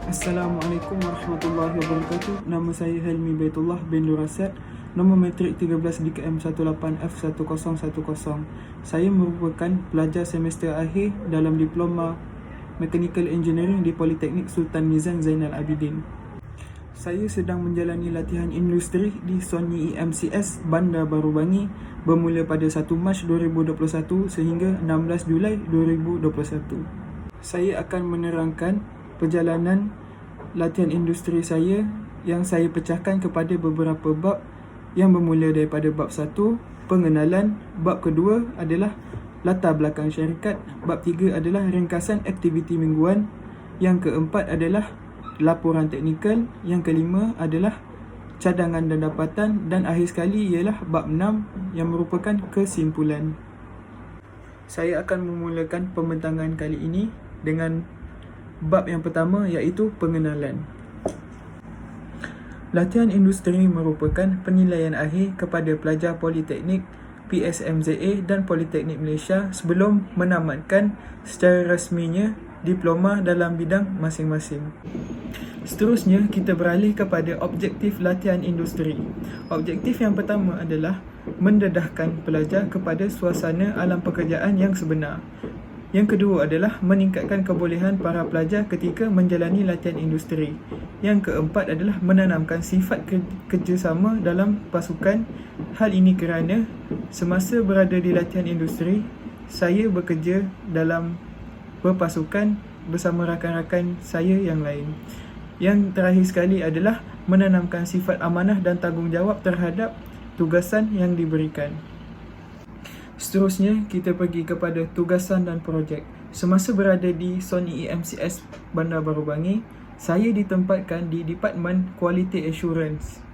Assalamualaikum warahmatullahi wabarakatuh. Nama saya Helmi Baitullah bin Nurasad. Nombor matrik 13 DKM 18F1010. Saya merupakan pelajar semester akhir dalam Diploma Mechanical Engineering di Politeknik Sultan Nizam Zainal Abidin. Saya sedang menjalani latihan industri di Sony EMCS Bandar Baru Bangi bermula pada 1 Mac 2021 sehingga 16 Julai 2021. Saya akan menerangkan perjalanan latihan industri saya yang saya pecahkan kepada beberapa bab yang bermula daripada bab 1, pengenalan, bab kedua adalah latar belakang syarikat, bab 3 adalah ringkasan aktiviti mingguan, yang keempat adalah laporan teknikal, yang kelima adalah cadangan dan dapatan, dan akhir sekali ialah bab 6 yang merupakan kesimpulan. Saya akan memulakan pembentangan kali ini dengan bab yang pertama iaitu pengenalan. Latihan industri merupakan penilaian akhir kepada pelajar Politeknik, PSMZA dan Politeknik Malaysia sebelum menamatkan secara rasminya diploma dalam bidang masing-masing. Seterusnya, kita beralih kepada objektif latihan industri. Objektif yang pertama adalah mendedahkan pelajar kepada suasana alam pekerjaan yang sebenar. Yang kedua adalah meningkatkan kebolehan para pelajar ketika menjalani latihan industri. Yang keempat adalah menanamkan sifat kerjasama dalam pasukan. Hal ini kerana semasa berada di latihan industri, saya bekerja dalam berpasukan bersama rakan-rakan saya yang lain. Yang terakhir sekali adalah menanamkan sifat amanah dan tanggungjawab terhadap tugasan yang diberikan. Seterusnya, kita pergi kepada tugasan dan projek. Semasa berada di Sony EMCS Bandar Baru Bangi, saya ditempatkan di Department Quality Assurance.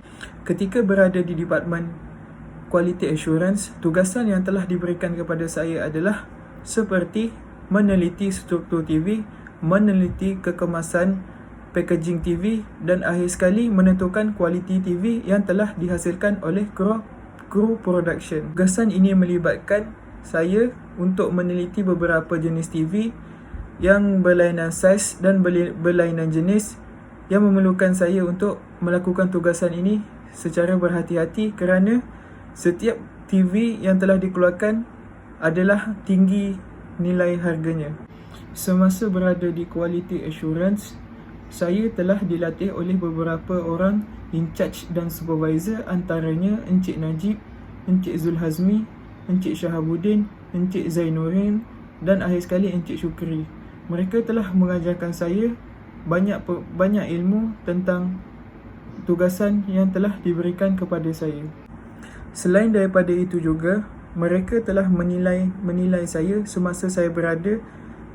Ketika berada di Department Quality Assurance, tugasan yang telah diberikan kepada saya adalah seperti meneliti struktur TV, meneliti kekemasan packaging TV, dan akhir sekali menentukan kualiti TV yang telah dihasilkan oleh kru production. Tugasan ini melibatkan saya untuk meneliti beberapa jenis TV yang berlainan saiz dan berlainan jenis, yang memerlukan saya untuk melakukan tugasan ini secara berhati-hati kerana setiap TV yang telah dikeluarkan adalah tinggi nilai harganya. Semasa berada di Quality Assurance, saya telah dilatih oleh beberapa orang in charge dan supervisor, antaranya Encik Najib, Encik Zulhazmi, Encik Shahabuddin, Encik Zainuddin dan akhir sekali Encik Syukri. Mereka telah mengajarkan saya banyak ilmu tentang tugasan yang telah diberikan kepada saya. Selain daripada itu juga, mereka telah menilai saya semasa saya berada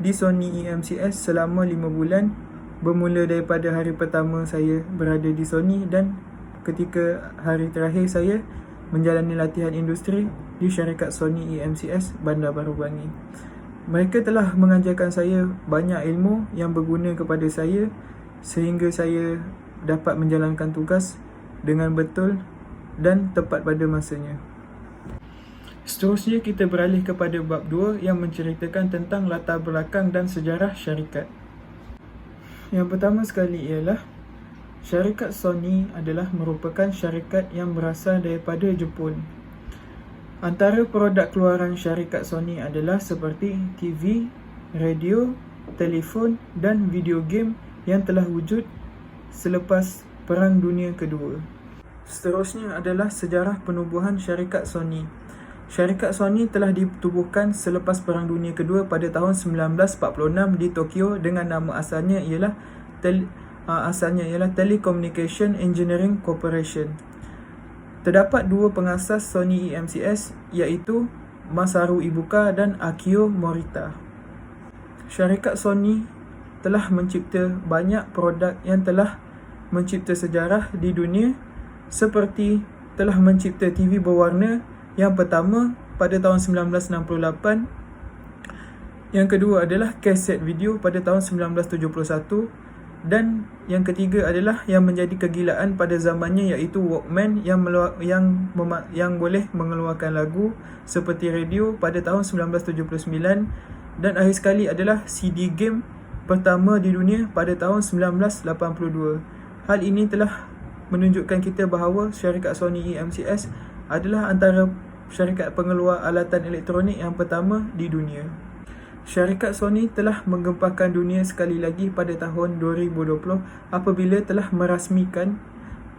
di Sony EMCS selama 5 bulan, bermula daripada hari pertama saya berada di Sony dan ketika hari terakhir saya menjalani latihan industri di syarikat Sony EMCS Bandar Baru Bangi. Mereka telah mengajarkan saya banyak ilmu yang berguna kepada saya sehingga saya dapat menjalankan tugas dengan betul dan tepat pada masanya. Seterusnya, kita beralih kepada bab 2 yang menceritakan tentang latar belakang dan sejarah syarikat. Yang pertama sekali ialah syarikat Sony adalah merupakan syarikat yang berasal daripada Jepun. Antara produk keluaran syarikat Sony adalah seperti TV, radio, telefon dan video game yang telah wujud selepas Perang Dunia Kedua. Seterusnya adalah sejarah penubuhan syarikat Sony. Syarikat Sony telah ditubuhkan selepas Perang Dunia Kedua pada tahun 1946 di Tokyo dengan nama asalnya ialah Telecommunication Engineering Corporation. Terdapat dua pengasas Sony EMCS iaitu Masaru Ibuka dan Akio Morita. Syarikat Sony telah mencipta banyak produk yang telah mencipta sejarah di dunia, seperti telah mencipta TV berwarna yang pertama pada tahun 1968, yang kedua adalah kaset video pada tahun 1971, dan yang ketiga adalah yang menjadi kegilaan pada zamannya iaitu Walkman yang boleh mengeluarkan lagu seperti radio pada tahun 1979, dan akhir sekali adalah CD game pertama di dunia pada tahun 1982. Hal ini telah menunjukkan kita bahawa syarikat Sony EMCS adalah antara syarikat pengeluar alatan elektronik yang pertama di dunia. Syarikat Sony telah menggemparkan dunia sekali lagi pada tahun 2020 apabila telah merasmikan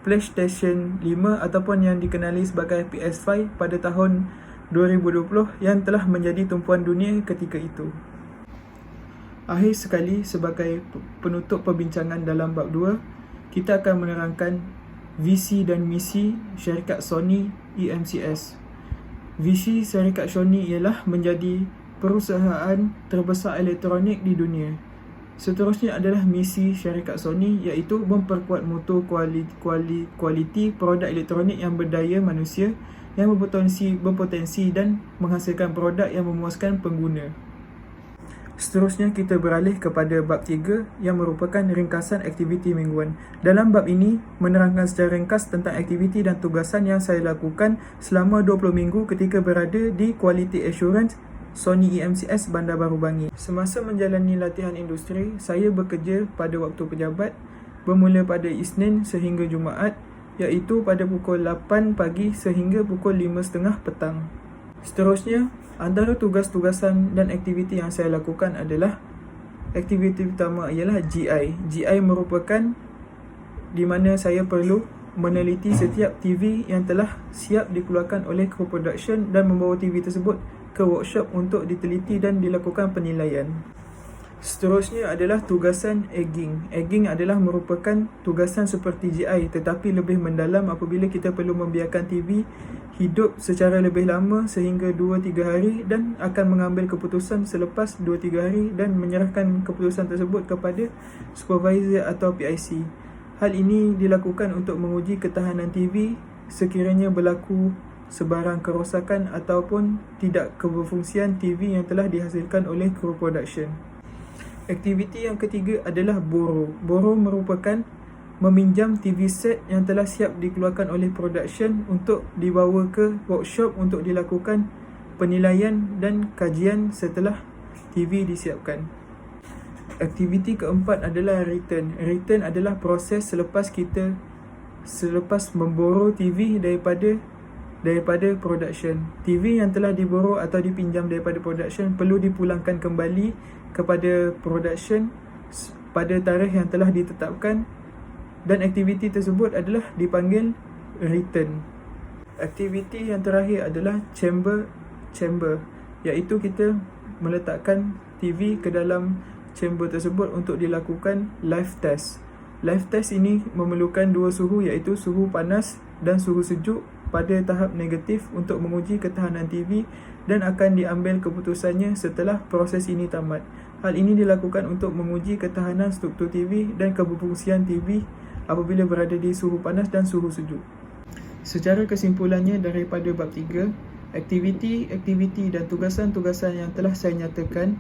PlayStation 5 ataupun yang dikenali sebagai PS5 pada tahun 2020 yang telah menjadi tumpuan dunia ketika itu. Akhir sekali, sebagai penutup perbincangan dalam bab 2, kita akan menerangkan visi dan misi syarikat Sony EMCS. Visi syarikat Sony ialah menjadi perusahaan terbesar elektronik di dunia. Seterusnya adalah misi syarikat Sony, iaitu memperkuat mutu kualiti produk elektronik yang berdaya manusia, yang berpotensi dan menghasilkan produk yang memuaskan pengguna. Seterusnya kita beralih kepada bab 3 yang merupakan ringkasan aktiviti mingguan. Dalam bab ini menerangkan secara ringkas tentang aktiviti dan tugasan yang saya lakukan selama 20 minggu ketika berada di Quality Assurance Sony EMCS Bandar Baru Bangi. Semasa menjalani latihan industri, saya bekerja pada waktu pejabat bermula pada Isnin sehingga Jumaat, iaitu pada pukul 8 pagi sehingga pukul 5.30 petang. Seterusnya, antara tugas-tugasan dan aktiviti yang saya lakukan adalah aktiviti pertama ialah GI. GI merupakan di mana saya perlu meneliti setiap TV yang telah siap dikeluarkan oleh kru production dan membawa TV tersebut ke workshop untuk diteliti dan dilakukan penilaian. Seterusnya adalah tugasan egging. Egging adalah merupakan tugasan seperti GI tetapi lebih mendalam apabila kita perlu membiarkan TV hidup secara lebih lama sehingga 2-3 hari dan akan mengambil keputusan selepas 2-3 hari dan menyerahkan keputusan tersebut kepada supervisor atau PIC. Hal ini dilakukan untuk menguji ketahanan TV sekiranya berlaku sebarang kerosakan ataupun tidak keberfungsian TV yang telah dihasilkan oleh kru production. Aktiviti yang ketiga adalah boro. Boro merupakan meminjam TV set yang telah siap dikeluarkan oleh production untuk dibawa ke workshop untuk dilakukan penilaian dan kajian setelah TV disiapkan. Aktiviti keempat adalah return. Return adalah proses selepas memboro TV daripada production. TV yang telah diboro atau dipinjam daripada production perlu dipulangkan kembali kepada production pada tarikh yang telah ditetapkan dan aktiviti tersebut adalah dipanggil return. Aktiviti yang terakhir adalah chamber, iaitu kita meletakkan TV ke dalam chamber tersebut untuk dilakukan live test. Live test ini memerlukan dua suhu, iaitu suhu panas dan suhu sejuk pada tahap negatif untuk menguji ketahanan TV dan akan diambil keputusannya setelah proses ini tamat. Hal ini dilakukan untuk menguji ketahanan struktur TV dan keberfungsian TV apabila berada di suhu panas dan suhu sejuk. Secara kesimpulannya daripada bab 3, aktiviti dan tugasan-tugasan yang telah saya nyatakan,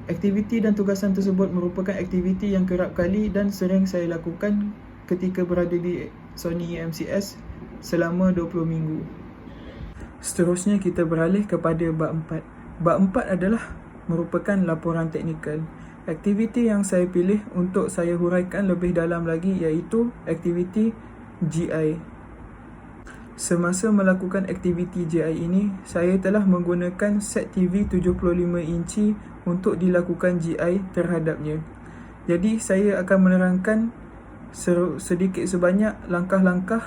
aktiviti dan tugasan tersebut merupakan aktiviti yang kerap kali dan sering saya lakukan ketika berada di Sony EMCS selama 20 minggu. Seterusnya kita beralih kepada bab 4. Bab 4 adalah merupakan laporan teknikal. Aktiviti yang saya pilih untuk saya huraikan lebih dalam lagi iaitu aktiviti GI. Semasa melakukan aktiviti GI ini, saya telah menggunakan set TV 75 inci untuk dilakukan GI terhadapnya. Jadi saya akan menerangkan sedikit sebanyak langkah-langkah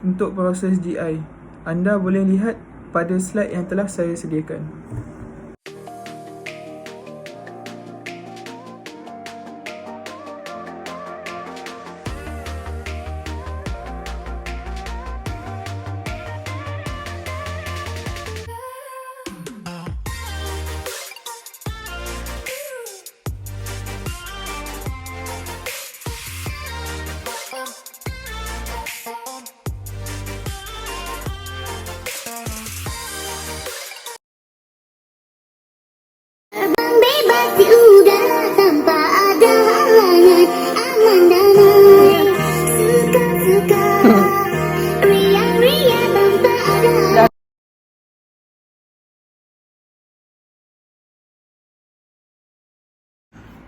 untuk proses GI. Anda boleh lihat pada slide yang telah saya sediakan.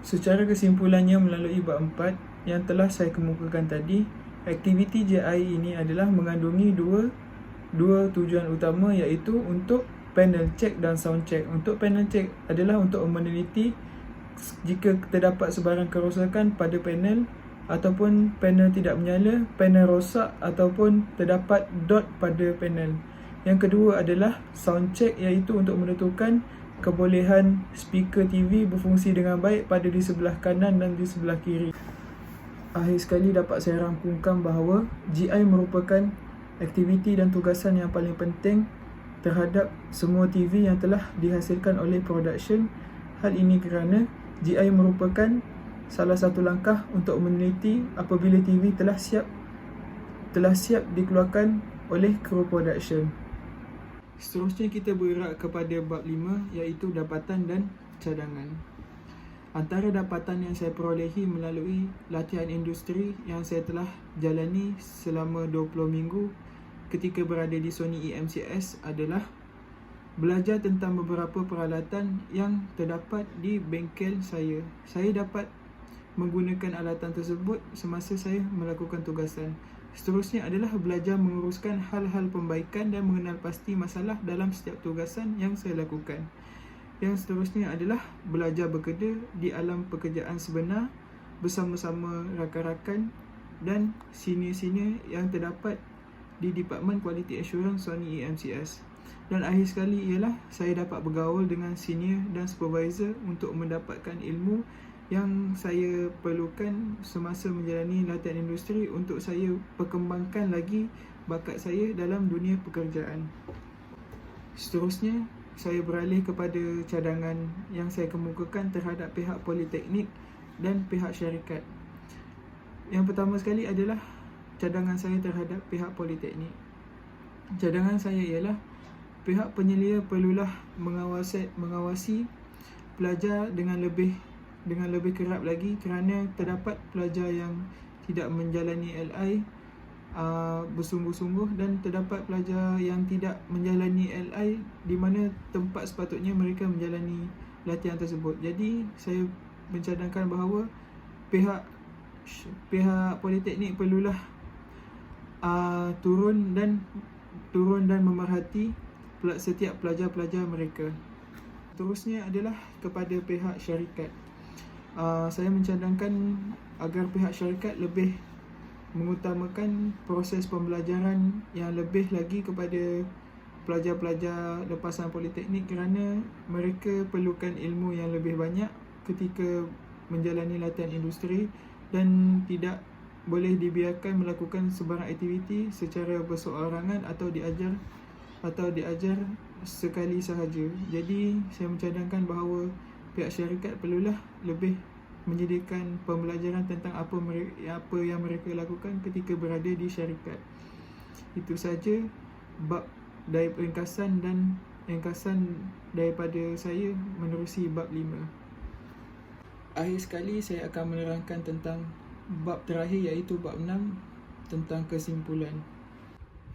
Secara kesimpulannya, melalui bab 4 yang telah saya kemukakan tadi, aktiviti JI ini adalah mengandungi dua tujuan utama, iaitu untuk panel check dan sound check. Untuk panel check adalah untuk meneliti jika terdapat sebarang kerosakan pada panel ataupun panel tidak menyala, panel rosak ataupun terdapat dot pada panel. Yang kedua adalah sound check, iaitu untuk menentukan kebolehan speaker TV berfungsi dengan baik pada di sebelah kanan dan di sebelah kiri. Akhir sekali dapat saya rangkumkan bahawa GI merupakan aktiviti dan tugasan yang paling penting terhadap semua TV yang telah dihasilkan oleh production. Hal ini kerana GI merupakan salah satu langkah untuk meneliti apabila TV telah siap dikeluarkan oleh kru production. Seterusnya kita bergerak kepada bab 5, iaitu dapatan dan cadangan. Antara dapatan yang saya perolehi melalui latihan industri yang saya telah jalani selama 20 minggu ketika berada di Sony EMCS adalah belajar tentang beberapa peralatan yang terdapat di bengkel saya. Saya dapat menggunakan alatan tersebut semasa saya melakukan tugasan. Seterusnya adalah belajar menguruskan hal-hal pembaikan dan mengenal pasti masalah dalam setiap tugasan yang saya lakukan. Yang seterusnya adalah belajar bekerja di alam pekerjaan sebenar bersama-sama rakan-rakan dan senior-senior yang terdapat di Department Quality Assurance Sony EMCS. Dan akhir sekali ialah saya dapat bergaul dengan senior dan supervisor untuk mendapatkan ilmu yang saya perlukan semasa menjalani latihan industri untuk saya perkembangkan lagi bakat saya dalam dunia pekerjaan. Seterusnya, saya beralih kepada cadangan yang saya kemukakan terhadap pihak politeknik dan pihak syarikat. Yang pertama sekali adalah cadangan saya terhadap pihak politeknik. Cadangan saya ialah pihak penyelia perlulah mengawasi pelajar dengan lebih kerap lagi, kerana terdapat pelajar yang tidak menjalani LI bersungguh-sungguh dan terdapat pelajar yang tidak menjalani LI di mana tempat sepatutnya mereka menjalani latihan tersebut. Jadi saya mencadangkan bahawa pihak politeknik perlulah turun dan memerhati setiap pelajar-pelajar mereka. Terusnya adalah kepada pihak syarikat. Saya mencadangkan agar pihak syarikat lebih mengutamakan proses pembelajaran yang lebih lagi kepada pelajar-pelajar lepasan politeknik, kerana mereka perlukan ilmu yang lebih banyak ketika menjalani latihan industri dan tidak boleh dibiarkan melakukan sebarang aktiviti secara berseorangan atau diajar sekali sahaja. Jadi saya mencadangkan bahawa pihak syarikat perlulah lebih menyediakan pembelajaran tentang apa yang mereka lakukan ketika berada di syarikat. Itu saja bab dari ringkasan daripada saya menerusi bab 5. Akhir sekali saya akan menerangkan tentang bab terakhir, iaitu bab 6 tentang kesimpulan.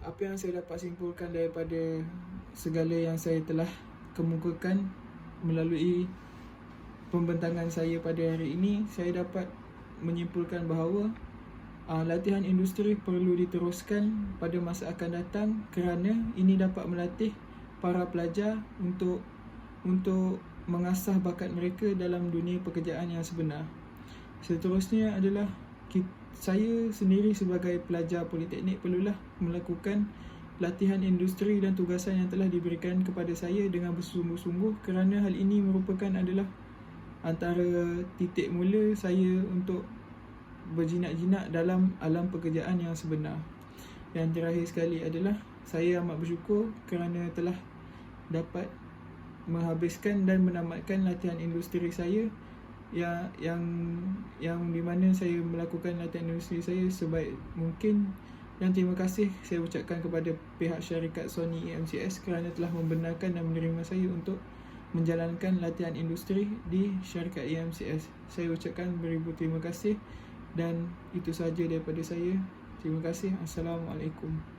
Apa yang saya dapat simpulkan daripada segala yang saya telah kemukakan melalui pembentangan saya pada hari ini, saya dapat menyimpulkan bahawa latihan industri perlu diteruskan pada masa akan datang, kerana ini dapat melatih para pelajar untuk mengasah bakat mereka dalam dunia pekerjaan yang sebenar. Seterusnya adalah saya sendiri sebagai pelajar politeknik perlulah melakukan latihan industri dan tugasan yang telah diberikan kepada saya dengan bersungguh-sungguh, kerana hal ini merupakan adalah antara titik mula saya untuk berjinak-jinak dalam alam pekerjaan yang sebenar. Yang terakhir sekali adalah saya amat bersyukur kerana telah dapat menghabiskan dan menamatkan latihan industri saya yang di mana saya melakukan latihan industri saya sebaik mungkin. Dan terima kasih saya ucapkan kepada pihak syarikat Sony EMCS kerana telah membenarkan dan menerima saya untuk menjalankan latihan industri di syarikat EMCS. Saya ucapkan beribu terima kasih dan itu sahaja daripada saya. Terima kasih. Assalamualaikum.